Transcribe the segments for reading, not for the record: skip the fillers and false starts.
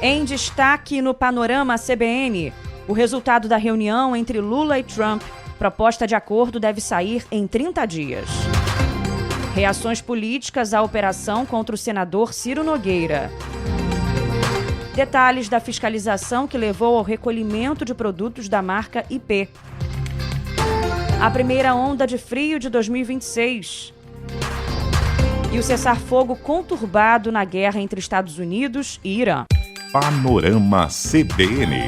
Em destaque no Panorama CBN, o resultado da reunião entre Lula e Trump. Proposta de acordo deve sair em 30 dias. Reações políticas à operação contra o senador Ciro Nogueira. Detalhes da fiscalização que levou ao recolhimento de produtos da marca IP. A primeira onda de frio de 2026. E o cessar-fogo conturbado na guerra entre Estados Unidos e Irã. Panorama CBN.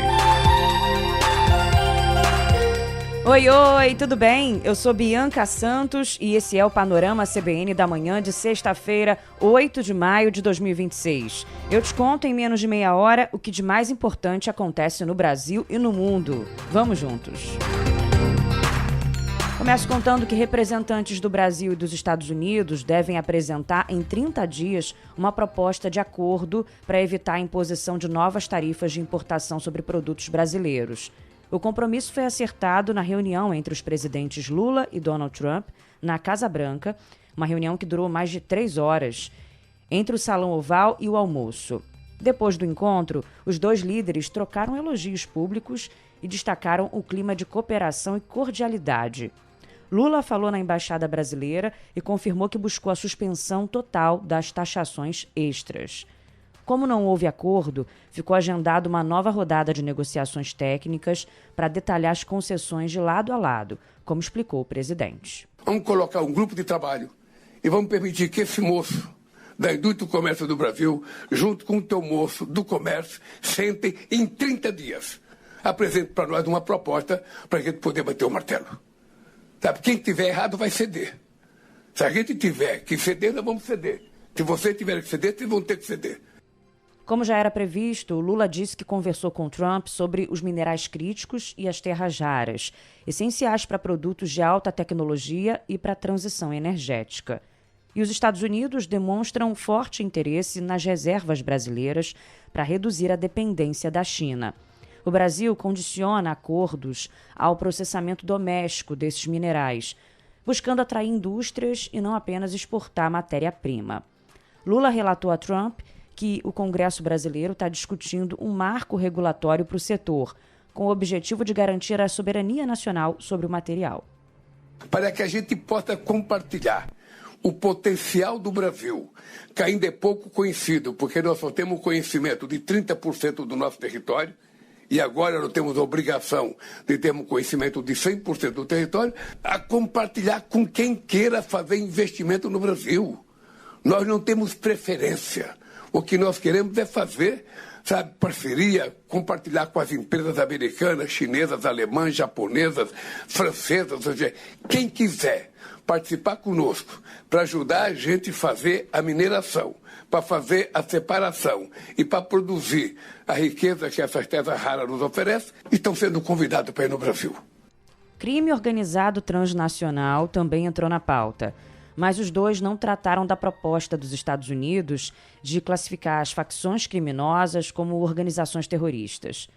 Oi, tudo bem? Eu sou Bianca Santos e esse é o Panorama CBN da manhã de sexta-feira, 8 de maio de 2026. Eu te conto em menos de meia hora o que de mais importante acontece no Brasil e no mundo. Vamos juntos. Começo contando que representantes do Brasil e dos Estados Unidos devem apresentar em 30 dias uma proposta de acordo para evitar a imposição de novas tarifas de importação sobre produtos brasileiros. O compromisso foi acertado na reunião entre os presidentes Lula e Donald Trump na Casa Branca, uma reunião que durou mais de 3 horas, entre o Salão Oval e o almoço. Depois do encontro, os dois líderes trocaram elogios públicos e destacaram o clima de cooperação e cordialidade. Lula falou na Embaixada Brasileira e confirmou que buscou a suspensão total das taxações extras. Como não houve acordo, ficou agendada uma nova rodada de negociações técnicas para detalhar as concessões de lado a lado, como explicou o presidente. Vamos colocar um grupo de trabalho e vamos permitir que esse moço da indústria do comércio do Brasil, junto com o teu moço do comércio, sentem em 30 dias. Apresente para nós uma proposta para a gente poder bater o martelo. Sabe, quem tiver errado vai ceder. Se a gente tiver que ceder, nós vamos ceder. Se você tiver que ceder, vocês vão ter que ceder. Como já era previsto, Lula disse que conversou com Trump sobre os minerais críticos e as terras raras, essenciais para produtos de alta tecnologia e para a transição energética. E os Estados Unidos demonstram forte interesse nas reservas brasileiras para reduzir a dependência da China. O Brasil condiciona acordos ao processamento doméstico desses minerais, buscando atrair indústrias e não apenas exportar matéria-prima. Lula relatou a Trump que o Congresso brasileiro está discutindo um marco regulatório para o setor, com o objetivo de garantir a soberania nacional sobre o material. Para que a gente possa compartilhar o potencial do Brasil, que ainda é pouco conhecido, porque nós só temos conhecimento de 30% do nosso território, e agora nós temos a obrigação de termos conhecimento de 100% do território, a compartilhar com quem queira fazer investimento no Brasil. Nós não temos preferência. O que nós queremos é fazer, sabe, parceria, compartilhar com as empresas americanas, chinesas, alemãs, japonesas, francesas, ou seja, quem quiser participar conosco para ajudar a gente a fazer a mineração, para fazer a separação e para produzir a riqueza que essas terras raras nos oferecem, estão sendo convidados para ir no Brasil. Crime organizado transnacional também entrou na pauta. Mas os dois não trataram da proposta dos Estados Unidos de classificar as facções criminosas como organizações terroristas.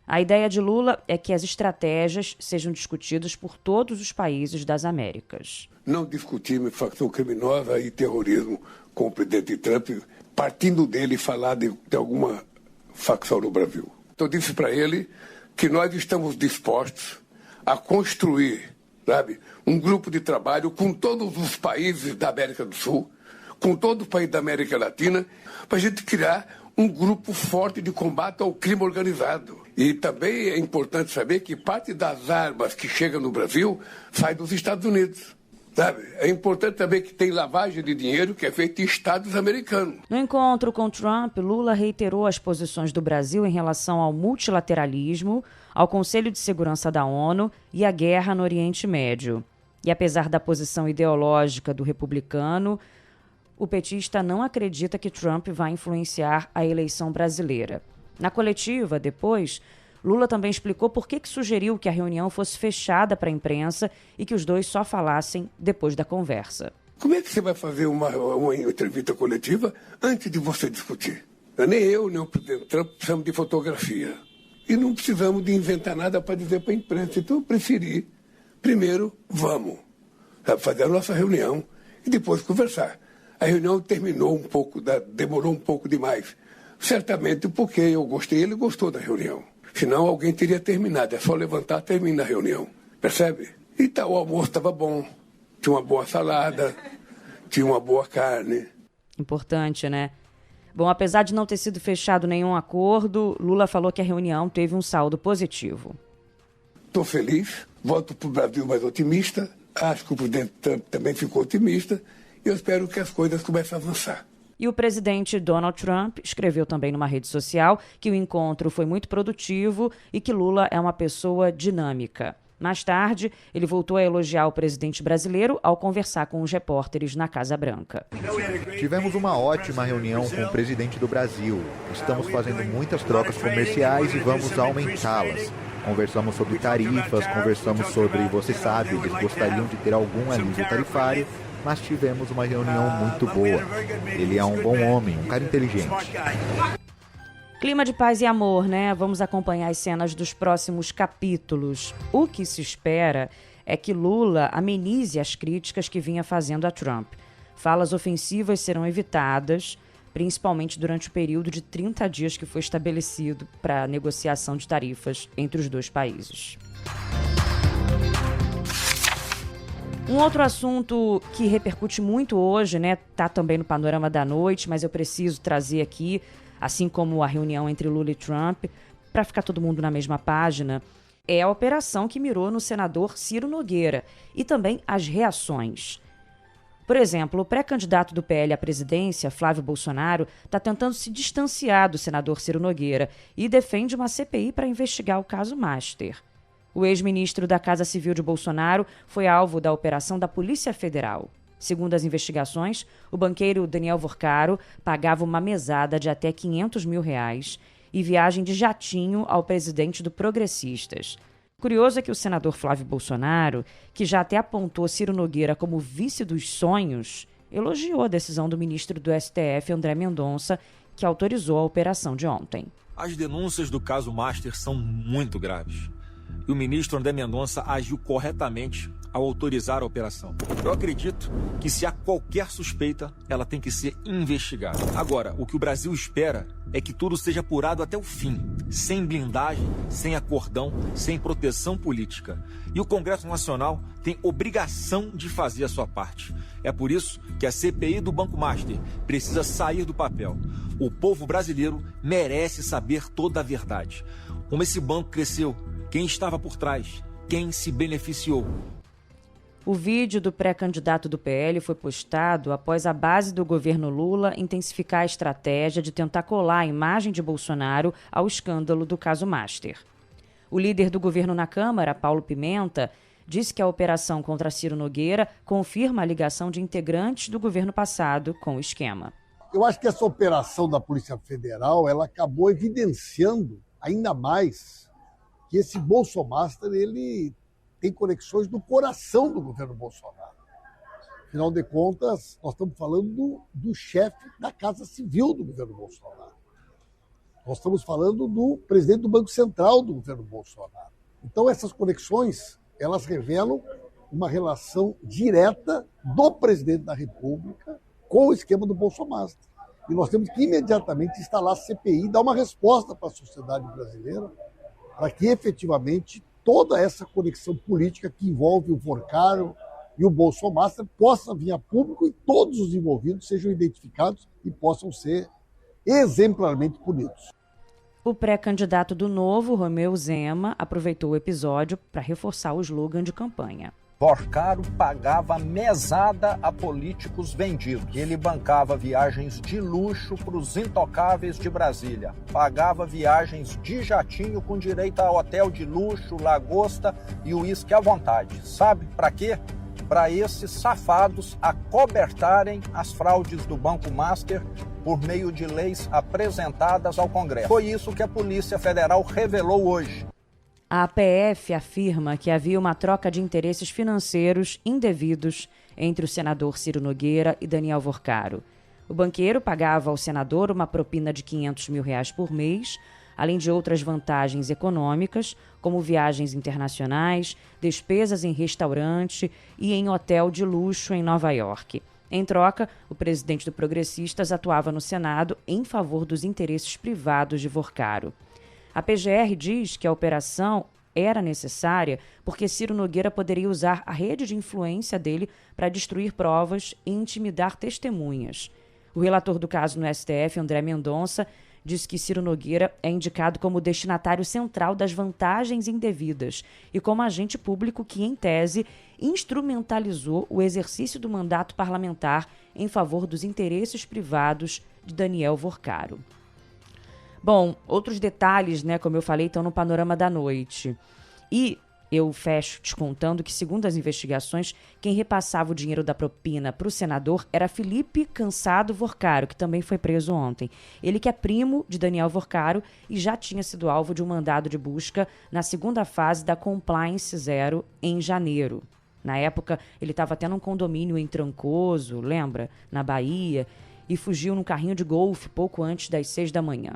A ideia de Lula é que as estratégias sejam discutidas por todos os países das Américas. Não discutimos facção criminosa e terrorismo com o presidente Trump, partindo dele falar de alguma facção no Brasil. Eu disse para ele que nós estamos dispostos a construir, sabe, um grupo de trabalho com todos os países da América do Sul, com todos os países da América Latina, para a gente criar um grupo forte de combate ao crime organizado. E também é importante saber que parte das armas que chegam no Brasil sai dos Estados Unidos. Sabe? É importante também que tem lavagem de dinheiro que é feita em estados americanos. No encontro com Trump, Lula reiterou as posições do Brasil em relação ao multilateralismo, ao Conselho de Segurança da ONU e à guerra no Oriente Médio. E apesar da posição ideológica do republicano, o petista não acredita que Trump vai influenciar a eleição brasileira. Na coletiva, depois, Lula também explicou por que sugeriu que a reunião fosse fechada para a imprensa e que os dois só falassem depois da conversa. Como é que você vai fazer uma entrevista coletiva antes de você discutir? Nem eu, nem o presidente Trump precisamos de fotografia. E não precisamos de inventar nada para dizer para a imprensa. Então eu preferi, primeiro, vamos fazer a nossa reunião e depois conversar. A reunião demorou um pouco demais. Certamente porque eu gostei e ele gostou da reunião. Senão alguém teria terminado. É só levantar e terminar a reunião. Percebe? Então o almoço estava bom. Tinha uma boa salada, tinha uma boa carne. Importante, né? Bom, apesar de não ter sido fechado nenhum acordo, Lula falou que a reunião teve um saldo positivo. Estou feliz, volto para o Brasil mais otimista. Acho que o presidente Trump também ficou otimista. E eu espero que as coisas comecem a avançar. E o presidente Donald Trump escreveu também numa rede social que o encontro foi muito produtivo e que Lula é uma pessoa dinâmica. Mais tarde, ele voltou a elogiar o presidente brasileiro ao conversar com os repórteres na Casa Branca. Tivemos uma ótima reunião com o presidente do Brasil. Estamos fazendo muitas trocas comerciais e vamos aumentá-las. Conversamos sobre tarifas, conversamos sobre, você sabe, eles gostariam de ter algum alívio tarifário, mas tivemos uma reunião muito boa. Ele é um bom homem, um cara inteligente. Clima de paz e amor, né? Vamos acompanhar as cenas dos próximos capítulos. O que se espera é que Lula amenize as críticas que vinha fazendo a Trump. Falas ofensivas serão evitadas, principalmente durante o período de 30 dias que foi estabelecido para a negociação de tarifas entre os dois países. Um outro assunto que repercute muito hoje, né? Tá também no panorama da noite, mas eu preciso trazer aqui, assim como a reunião entre Lula e Trump, para ficar todo mundo na mesma página, é a operação que mirou no senador Ciro Nogueira e também as reações. Por exemplo, o pré-candidato do PL à presidência, Flávio Bolsonaro, está tentando se distanciar do senador Ciro Nogueira e defende uma CPI para investigar o caso Master. O ex-ministro da Casa Civil de Bolsonaro foi alvo da operação da Polícia Federal. Segundo as investigações, o banqueiro Daniel Vorcaro pagava uma mesada de até R$500 mil e viagem de jatinho ao presidente do Progressistas. Curioso é que o senador Flávio Bolsonaro, que já até apontou Ciro Nogueira como vice dos sonhos, elogiou a decisão do ministro do STF, André Mendonça, que autorizou a operação de ontem. As denúncias do caso Master são muito graves. E o ministro André Mendonça agiu corretamente ao autorizar a operação. Eu acredito que se há qualquer suspeita, ela tem que ser investigada. Agora, o que o Brasil espera é que tudo seja apurado até o fim, sem blindagem, sem acordão, sem proteção política. E o Congresso Nacional tem obrigação de fazer a sua parte. É por isso que a CPI do Banco Master precisa sair do papel. O povo brasileiro merece saber toda a verdade. Como esse banco cresceu, quem estava por trás, quem se beneficiou. O vídeo do pré-candidato do PL foi postado após a base do governo Lula intensificar a estratégia de tentar colar a imagem de Bolsonaro ao escândalo do caso Master. O líder do governo na Câmara, Paulo Pimenta, disse que a operação contra Ciro Nogueira confirma a ligação de integrantes do governo passado com o esquema. Eu acho que essa operação da Polícia Federal ela acabou evidenciando ainda mais que esse Bolsomaster, ele tem conexões no coração do governo Bolsonaro. Afinal de contas, nós estamos falando do chefe da Casa Civil do governo Bolsonaro. Nós estamos falando do presidente do Banco Central do governo Bolsonaro. Então, essas conexões, elas revelam uma relação direta do presidente da República com o esquema do Bolsomaster. E nós temos que imediatamente instalar a CPI e dar uma resposta para a sociedade brasileira para que efetivamente toda essa conexão política que envolve o Vorcaro e o Bolsomaster possa vir a público e todos os envolvidos sejam identificados e possam ser exemplarmente punidos. O pré-candidato do Novo, Romeu Zema, aproveitou o episódio para reforçar o slogan de campanha. Vorcaro pagava mesada a políticos vendidos. Ele bancava viagens de luxo para os intocáveis de Brasília. Pagava viagens de jatinho com direito a hotel de luxo, lagosta e uísque à vontade. Sabe para quê? Para esses safados acobertarem as fraudes do Banco Master por meio de leis apresentadas ao Congresso. Foi isso que a Polícia Federal revelou hoje. A APF afirma que havia uma troca de interesses financeiros indevidos entre o senador Ciro Nogueira e Daniel Vorcaro. O banqueiro pagava ao senador uma propina de R$500 mil por mês, além de outras vantagens econômicas, como viagens internacionais, despesas em restaurante e em hotel de luxo em Nova York. Em troca, o presidente do Progressistas atuava no Senado em favor dos interesses privados de Vorcaro. A PGR diz que a operação era necessária porque Ciro Nogueira poderia usar a rede de influência dele para destruir provas e intimidar testemunhas. O relator do caso no STF, André Mendonça, diz que Ciro Nogueira é indicado como destinatário central das vantagens indevidas e como agente público que, em tese, instrumentalizou o exercício do mandato parlamentar em favor dos interesses privados de Daniel Vorcaro. Bom, outros detalhes, como eu falei, estão no panorama da noite. E eu fecho te contando que, segundo as investigações, quem repassava o dinheiro da propina para o senador era Felipe Cansado Vorcaro, que também foi preso ontem. Ele que é primo de Daniel Vorcaro e já tinha sido alvo de um mandado de busca na segunda fase da Compliance Zero em janeiro. Na época, ele estava até num condomínio em Trancoso, lembra? Na Bahia, e fugiu num carrinho de golfe pouco antes das 6 da manhã.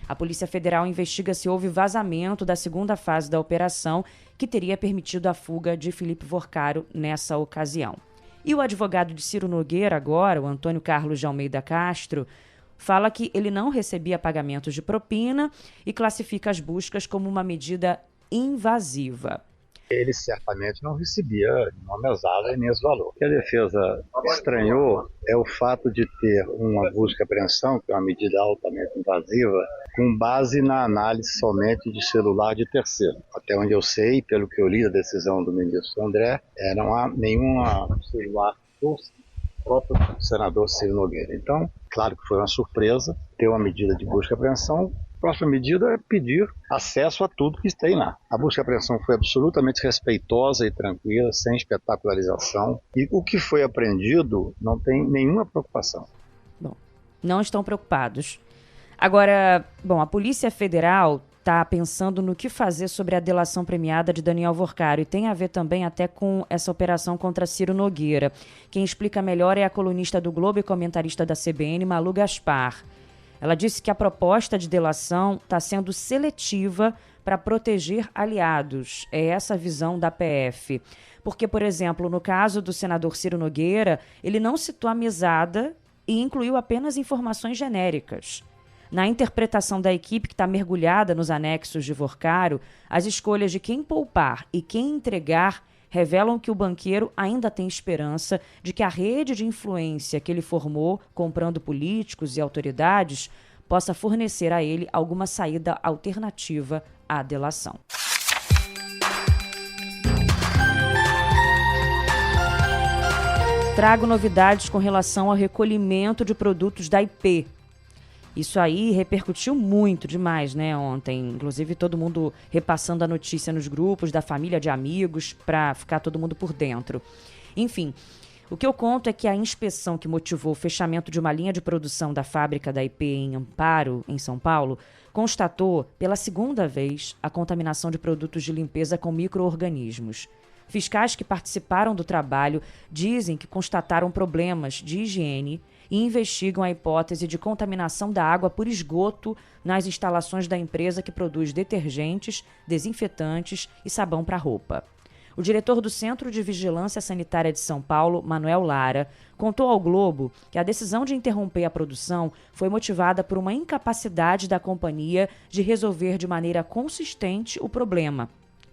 A Polícia Federal investiga se houve vazamento da segunda fase da operação que teria permitido a fuga de Felipe Vorcaro nessa ocasião. E o advogado de Ciro Nogueira agora, o Antônio Carlos de Almeida Castro, fala que ele não recebia pagamentos de propina e classifica as buscas como uma medida invasiva. Ele certamente não recebia nenhuma mesada e nem esse valor. O que a defesa estranhou é o fato de ter uma busca e apreensão, que é uma medida altamente invasiva, com base na análise somente de celular de terceiro. Até onde eu sei, pelo que eu li da decisão do ministro André, não há nenhum celular do próprio senador Ciro Nogueira. Então, claro que foi uma surpresa ter uma medida de busca e apreensão. A próxima medida é pedir acesso a tudo que tem lá. A busca e apreensão foi absolutamente respeitosa e tranquila, sem espetacularização. E o que foi apreendido não tem nenhuma preocupação. Bom, não estão preocupados. Agora, a Polícia Federal está pensando no que fazer sobre a delação premiada de Daniel Vorcaro e tem a ver também até com essa operação contra Ciro Nogueira. Quem explica melhor é a colunista do Globo e comentarista da CBN, Malu Gaspar. Ela disse que a proposta de delação está sendo seletiva para proteger aliados. É essa a visão da PF. Porque, por exemplo, no caso do senador Ciro Nogueira, ele não citou a mesada e incluiu apenas informações genéricas. Na interpretação da equipe que está mergulhada nos anexos de Vorcaro, as escolhas de quem poupar e quem entregar revelam que o banqueiro ainda tem esperança de que a rede de influência que ele formou, comprando políticos e autoridades, possa fornecer a ele alguma saída alternativa à delação. Trago novidades com relação ao recolhimento de produtos da IP. Isso aí repercutiu muito demais, ontem. Inclusive, todo mundo repassando a notícia nos grupos da família, de amigos, para ficar todo mundo por dentro. Enfim, o que eu conto é que a inspeção que motivou o fechamento de uma linha de produção da fábrica da IP em Amparo, em São Paulo, constatou, pela segunda vez, a contaminação de produtos de limpeza com micro-organismos. Fiscais que participaram do trabalho dizem que constataram problemas de higiene e investigam a hipótese de contaminação da água por esgoto nas instalações da empresa que produz detergentes, desinfetantes e sabão para roupa. O diretor do Centro de Vigilância Sanitária de São Paulo, Manuel Lara, contou ao Globo que a decisão de interromper a produção foi motivada por uma incapacidade da companhia de resolver de maneira consistente o problema,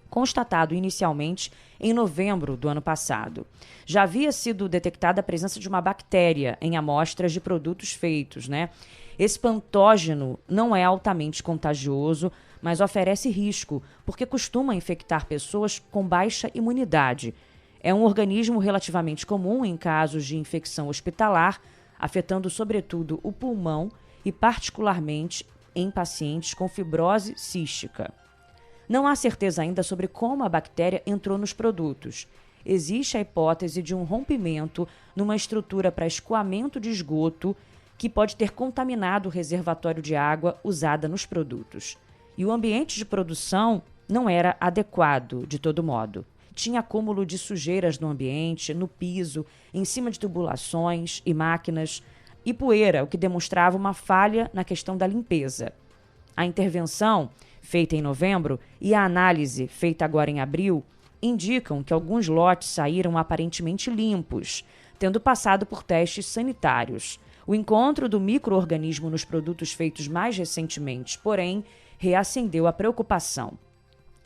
constatado inicialmente em novembro do ano passado. Já havia sido detectada a presença de uma bactéria em amostras de produtos feitos, Esse patógeno não é altamente contagioso, mas oferece risco, porque costuma infectar pessoas com baixa imunidade. É um organismo relativamente comum em casos de infecção hospitalar, afetando sobretudo o pulmão e particularmente em pacientes com fibrose cística. Não há certeza ainda sobre como a bactéria entrou nos produtos. Existe a hipótese de um rompimento numa estrutura para escoamento de esgoto que pode ter contaminado o reservatório de água usada nos produtos. E o ambiente de produção não era adequado, de todo modo. Tinha acúmulo de sujeiras no ambiente, no piso, em cima de tubulações e máquinas, e poeira, o que demonstrava uma falha na questão da limpeza. A intervenção, feita em novembro, e a análise, feita agora em abril, indicam que alguns lotes saíram aparentemente limpos. tendo passado por testes sanitários. O encontro do micro-organismo nos produtos feitos mais recentemente, porém, reacendeu a preocupação.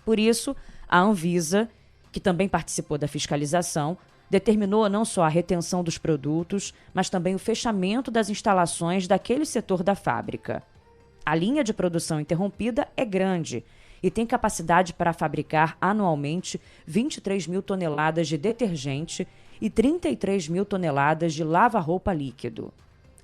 Por isso, a Anvisa, que também participou da fiscalização, determinou não só a retenção dos produtos, mas também o fechamento das instalações daquele setor da fábrica. A linha de produção interrompida é grande e tem capacidade para fabricar anualmente 23 mil toneladas de detergente e 33 mil toneladas de lava-roupa líquido.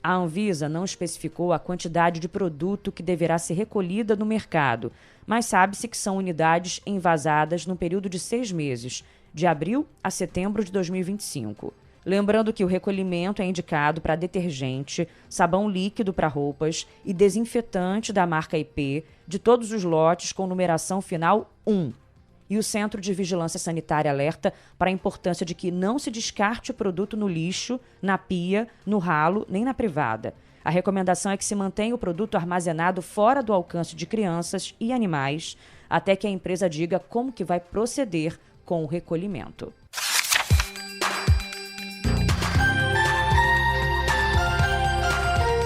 A Anvisa não especificou a quantidade de produto que deverá ser recolhida no mercado, mas sabe-se que são unidades envasadas num período de 6 meses, de abril a setembro de 2025. Lembrando que o recolhimento é indicado para detergente, sabão líquido para roupas e desinfetante da marca IP de todos os lotes com numeração final 1. E o Centro de Vigilância Sanitária alerta para a importância de que não se descarte o produto no lixo, na pia, no ralo, nem na privada. A recomendação é que se mantenha o produto armazenado fora do alcance de crianças e animais, até que a empresa diga como que vai proceder com o recolhimento.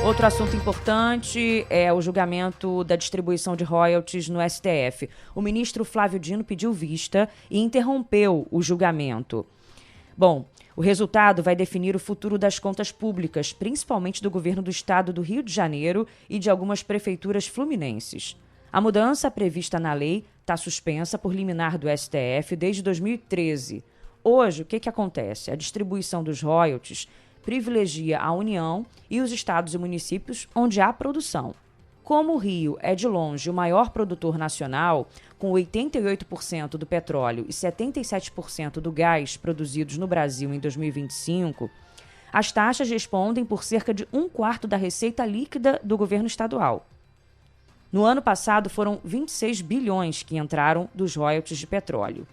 Outro assunto importante é o julgamento da distribuição de royalties no STF. O ministro Flávio Dino pediu vista e interrompeu o julgamento. Bom, o resultado vai definir o futuro das contas públicas, principalmente do governo do estado do Rio de Janeiro e de algumas prefeituras fluminenses. A mudança prevista na lei está suspensa por liminar do STF desde 2013. Hoje, o que acontece? A distribuição dos royalties privilegia a União e os estados e municípios onde há produção. Como o Rio é de longe o maior produtor nacional, com 88% do petróleo e 77% do gás produzidos no Brasil em 2025, as taxas respondem por cerca de 1/4 da receita líquida do governo estadual. No ano passado, foram 26 bilhões que entraram dos royalties de petróleo.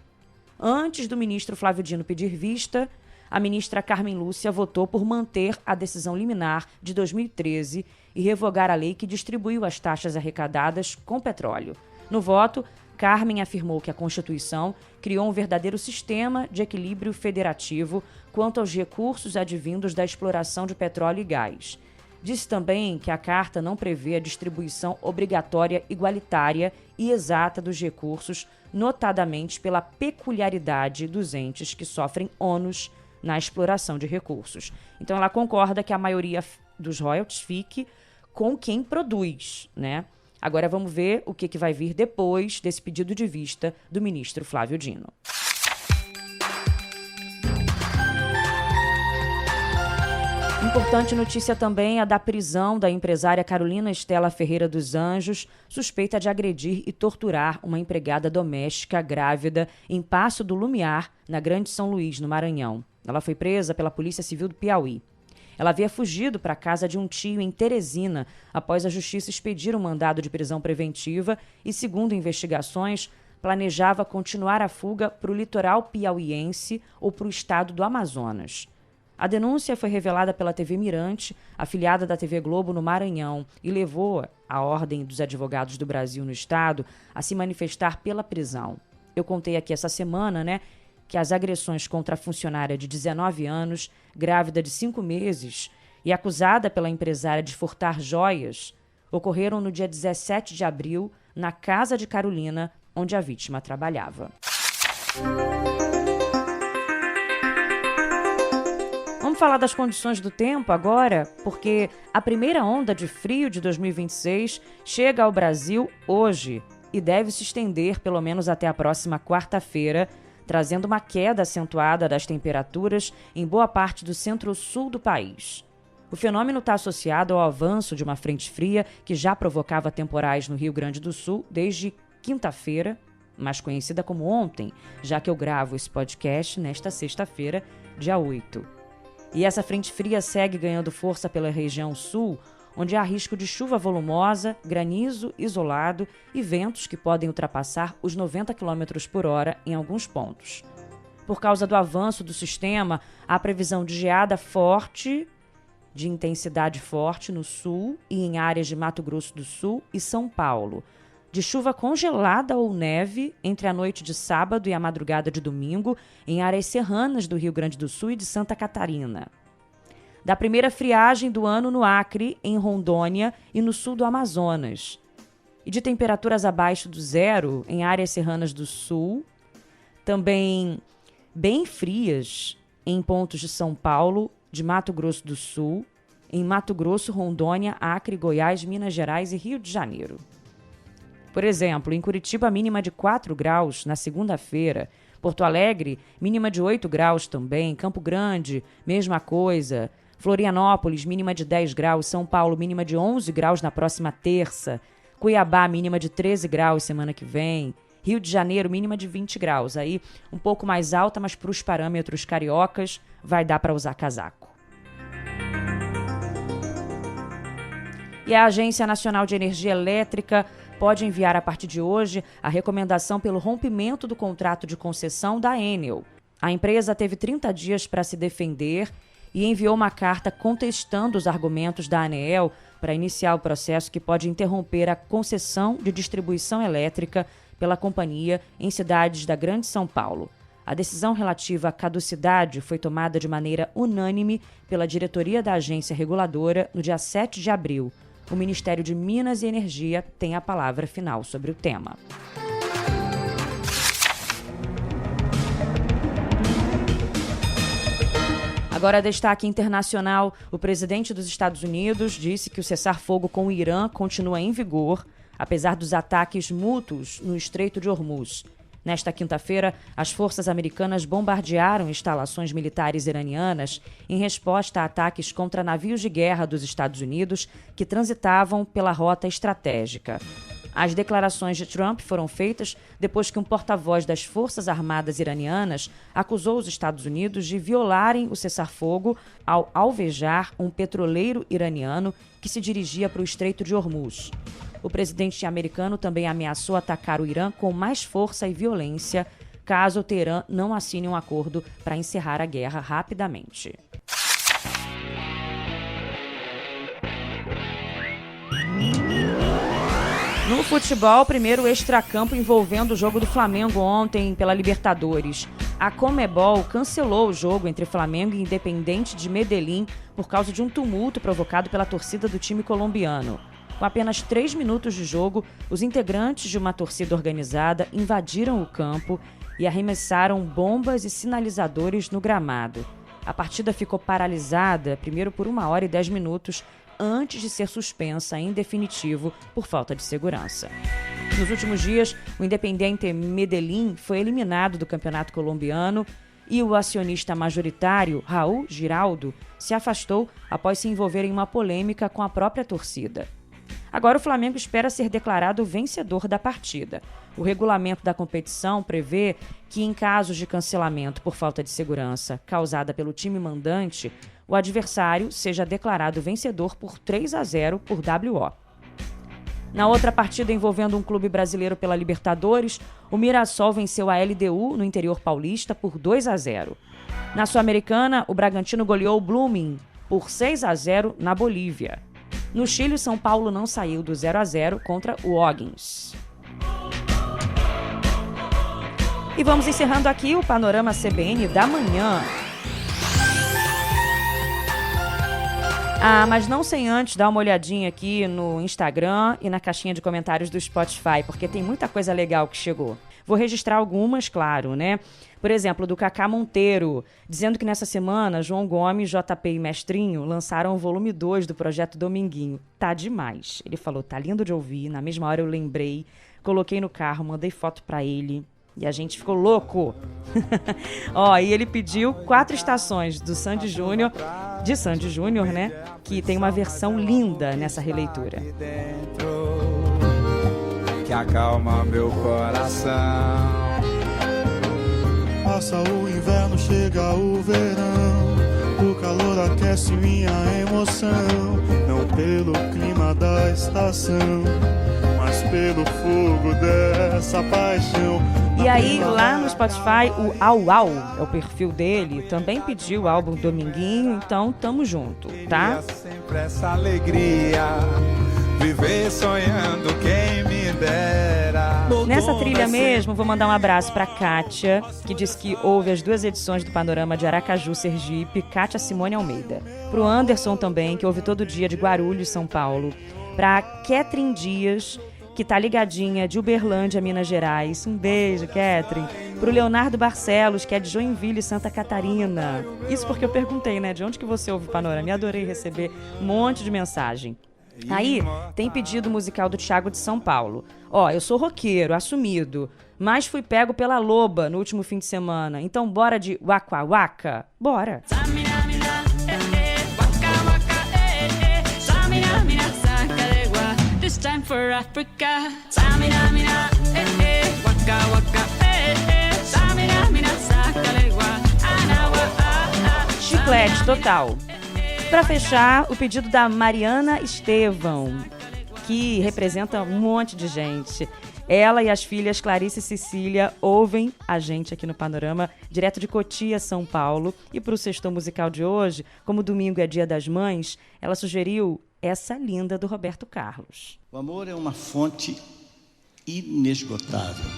Antes do ministro Flávio Dino pedir vista, a ministra Carmen Lúcia votou por manter a decisão liminar de 2013 e revogar a lei que distribuiu as taxas arrecadadas com petróleo. No voto, Carmen afirmou que a Constituição criou um verdadeiro sistema de equilíbrio federativo quanto aos recursos advindos da exploração de petróleo e gás. Disse também que a Carta não prevê a distribuição obrigatória, igualitária e exata dos recursos, notadamente pela peculiaridade dos entes que sofrem ônus na exploração de recursos. Então, ela concorda que a maioria dos royalties fique com quem produz, né? Agora, vamos ver o que vai vir depois desse pedido de vista do ministro Flávio Dino. Importante notícia também a da prisão da empresária Carolina Estela Ferreira dos Anjos, suspeita de agredir e torturar uma empregada doméstica grávida em Passo do Lumiar, na Grande São Luís, no Maranhão. Ela foi presa pela Polícia Civil do Piauí. Ela havia fugido para a casa de um tio em Teresina após a Justiça expedir um mandado de prisão preventiva e, segundo investigações, planejava continuar a fuga para o litoral piauiense ou para o estado do Amazonas. A denúncia foi revelada pela TV Mirante, afiliada da TV Globo no Maranhão, e levou a Ordem dos Advogados do Brasil no estado a se manifestar pela prisão. Eu contei aqui essa semana, que as agressões contra a funcionária de 19 anos, grávida de 5 meses e acusada pela empresária de furtar joias, ocorreram no dia 17 de abril, na casa de Carolina, onde a vítima trabalhava. Vamos falar das condições do tempo agora, porque a primeira onda de frio de 2026 chega ao Brasil hoje e deve se estender pelo menos até a próxima quarta-feira, trazendo uma queda acentuada das temperaturas em boa parte do centro-sul do país. O fenômeno está associado ao avanço de uma frente fria que já provocava temporais no Rio Grande do Sul desde quinta-feira, mais conhecida como ontem, já que eu gravo esse podcast nesta sexta-feira, dia 8. E essa frente fria segue ganhando força pela região sul, onde há risco de chuva volumosa, granizo isolado e ventos que podem ultrapassar os 90 km por hora em alguns pontos. Por causa do avanço do sistema, há previsão de geada forte, de intensidade forte no sul e em áreas de Mato Grosso do Sul e São Paulo, de chuva congelada ou neve entre a noite de sábado e a madrugada de domingo em áreas serranas do Rio Grande do Sul e de Santa Catarina. da primeira friagem do ano no Acre, em Rondônia e no sul do Amazonas, e de temperaturas abaixo do zero em áreas serranas do sul, também bem frias em pontos de São Paulo, de Mato Grosso do Sul, em Mato Grosso, Rondônia, Acre, Goiás, Minas Gerais e Rio de Janeiro. Por exemplo, em Curitiba, mínima de 4 graus na segunda-feira. Porto Alegre, mínima de 8 graus também. Campo Grande, mesma coisa. Florianópolis, mínima de 10 graus. São Paulo, mínima de 11 graus na próxima terça. Cuiabá, mínima de 13 graus semana que vem. Rio de Janeiro, mínima de 20 graus. Aí um pouco mais alta, mas para os parâmetros cariocas vai dar para usar casaco. E a Agência Nacional de Energia Elétrica pode enviar a partir de hoje a recomendação pelo rompimento do contrato de concessão da Enel. A empresa teve 30 dias para se defender e enviou uma carta contestando os argumentos da ANEEL para iniciar o processo que pode interromper a concessão de distribuição elétrica pela companhia em cidades da Grande São Paulo. A decisão relativa à caducidade foi tomada de maneira unânime pela diretoria da agência reguladora no dia 7 de abril. O Ministério de Minas e Energia tem a palavra final sobre o tema. Agora, destaque internacional. O presidente dos Estados Unidos disse que o cessar-fogo com o Irã continua em vigor, apesar dos ataques mútuos no Estreito de Hormuz. Nesta quinta-feira, as forças americanas bombardearam instalações militares iranianas em resposta a ataques contra navios de guerra dos Estados Unidos que transitavam pela rota estratégica. As declarações de Trump foram feitas depois que um porta-voz das Forças Armadas iranianas acusou os Estados Unidos de violarem o cessar-fogo ao alvejar um petroleiro iraniano que se dirigia para o Estreito de Hormuz. O presidente americano também ameaçou atacar o Irã com mais força e violência caso o Teherã não assine um acordo para encerrar a guerra rapidamente. No futebol, primeiro extracampo envolvendo o jogo do Flamengo ontem pela Libertadores. A Conmebol cancelou o jogo entre Flamengo e Independiente de Medellín por causa de um tumulto provocado pela torcida do time colombiano. Com apenas 3 minutos de jogo, os integrantes de uma torcida organizada invadiram o campo e arremessaram bombas e sinalizadores no gramado. A partida ficou paralisada, primeiro por 1 hora e 10 minutos, antes de ser suspensa em definitivo por falta de segurança. Nos últimos dias, o Independiente Medellín foi eliminado do campeonato colombiano e o acionista majoritário, Raul Giraldo, se afastou após se envolver em uma polêmica com a própria torcida. Agora o Flamengo espera ser declarado vencedor da partida. O regulamento da competição prevê que, em casos de cancelamento por falta de segurança causada pelo time mandante, o adversário seja declarado vencedor por 3-0 por WO. Na outra partida envolvendo um clube brasileiro pela Libertadores, o Mirassol venceu a LDU no interior paulista por 2-0. Na Sul-Americana, o Bragantino goleou o Blooming por 6-0 na Bolívia. No Chile, o São Paulo não saiu do 0-0 contra o O'Higgins. E vamos encerrando aqui o Panorama CBN da manhã. Mas não sem antes dar uma olhadinha aqui no Instagram e na caixinha de comentários do Spotify, porque tem muita coisa legal que chegou. Vou registrar algumas, claro, né? Por exemplo, do Cacá Monteiro, dizendo que nessa semana João Gomes, JP e Mestrinho lançaram o volume 2 do Projeto Dominguinho. Tá demais. Ele falou, tá lindo de ouvir. Na mesma hora eu lembrei, coloquei no carro, mandei foto pra ele e a gente ficou louco. E ele pediu 4 estações do Sandy Júnior, de Sandy Júnior, né? Que tem uma versão linda nessa releitura. Que acalma meu coração. Passa o inverno, chega o verão. O calor aquece minha emoção. Não pelo clima da estação, mas pelo fogo dessa paixão. E aí, lá no Spotify, o Au Au, é o perfil dele, também pediu o álbum Dominguinho, então tamo junto, tá? Sempre essa alegria, viver sonhando quem me dera. Nessa trilha mesmo, vou mandar um abraço para Kátia, que disse que ouve as 2 edições do Panorama de Aracaju, Sergipe, Kátia Simone Almeida. Pro Anderson também, que ouve todo dia de Guarulhos, São Paulo. Pra Catherine Dias, que tá ligadinha de Uberlândia, Minas Gerais. Um beijo, Catherine. Pro Leonardo Barcelos, que é de Joinville, Santa Catarina. Isso porque eu perguntei, né, de onde que você ouve o Panorama? Eu adorei receber um monte de mensagem. Aí, tem pedido musical do Thiago de São Paulo. Ó, eu sou roqueiro, assumido, mas fui pego pela loba no último fim de semana. Então bora de Waka Waka? Bora! This time for Africa. Samina mina, waka waka, samina mina, sakalegua, anawa. Chiclete total. Para fechar, o pedido da Mariana Estevão, que representa um monte de gente. Ela e as filhas Clarice e Cecília ouvem a gente aqui no Panorama, direto de Cotia, São Paulo. E para o Sextou Musical de hoje, como domingo é Dia das Mães, ela sugeriu essa linda do Roberto Carlos. O amor é uma fonte inesgotável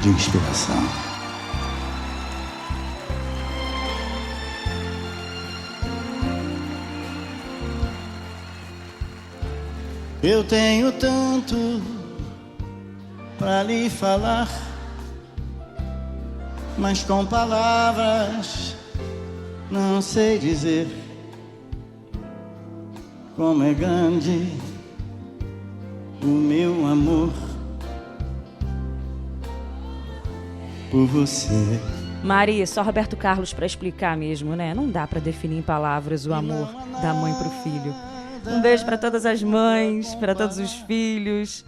de inspiração. Eu tenho tanto pra lhe falar, mas com palavras não sei dizer como é grande o meu amor por você. Mari, só Roberto Carlos para explicar mesmo, né? Não dá para definir em palavras o amor da mãe pro filho. Um beijo para todas as mães, para todos os filhos,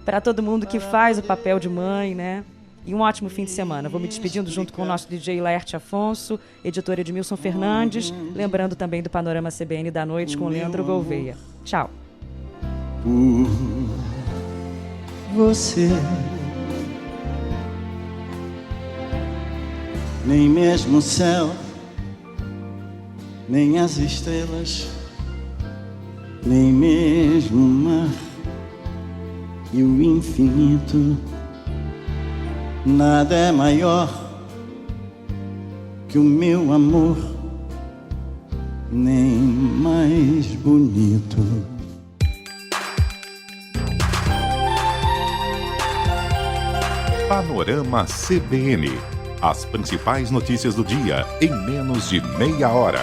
para todo mundo que faz o papel de mãe, né? E um ótimo fim de semana. Vou me despedindo junto com o nosso DJ Laerte Afonso, editor Edmilson Fernandes, lembrando também do Panorama CBN da noite com Leandro Gouveia. Tchau. Por você, nem mesmo o céu, nem as estrelas, nem mesmo o mar e o infinito, nada é maior que o meu amor, nem mais bonito. Panorama CBN. As principais notícias do dia em menos de meia hora.